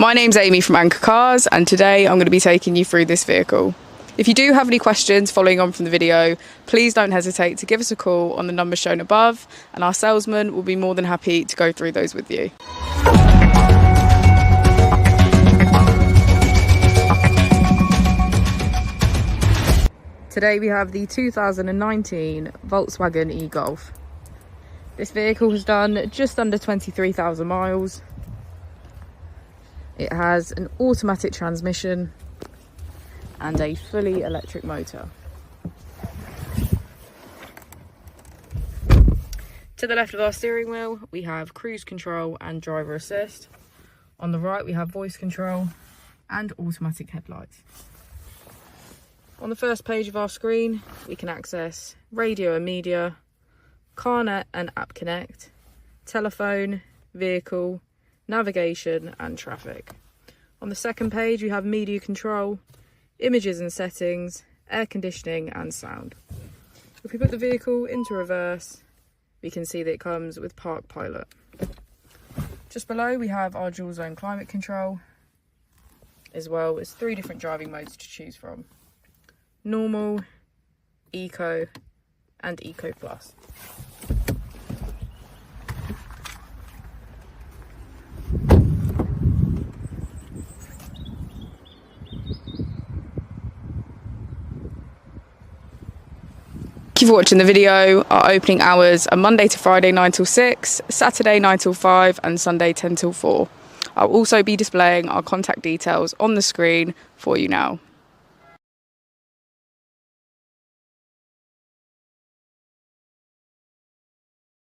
My name's Amy from Anchor Cars, and today I'm going to be taking you through this vehicle. If you do have any questions following on from the video, please don't hesitate to give us a call on the number shown above, and our salesman will be more than happy to go through those with you. Today we have the 2019 Volkswagen e-Golf. This vehicle has done just under 23,000 miles. It has an automatic transmission and a fully electric motor. To the left of our steering wheel, we have cruise control and driver assist. On the right, we have voice control and automatic headlights. On the first page of our screen, we can access radio and media, CarNet and App Connect, telephone, vehicle, navigation and traffic. On the second page we have media control, images and settings, air conditioning and sound. If we put the vehicle into reverse, we can see that it comes with Park Pilot. Just below we have our dual zone climate control, as well as 3 different driving modes to choose from: normal, eco and eco plus. Thank you for watching the video. Our opening hours are Monday to Friday 9 till 6, Saturday 9 till 5 and Sunday 10 till 4. I'll also be displaying our contact details on the screen for you now.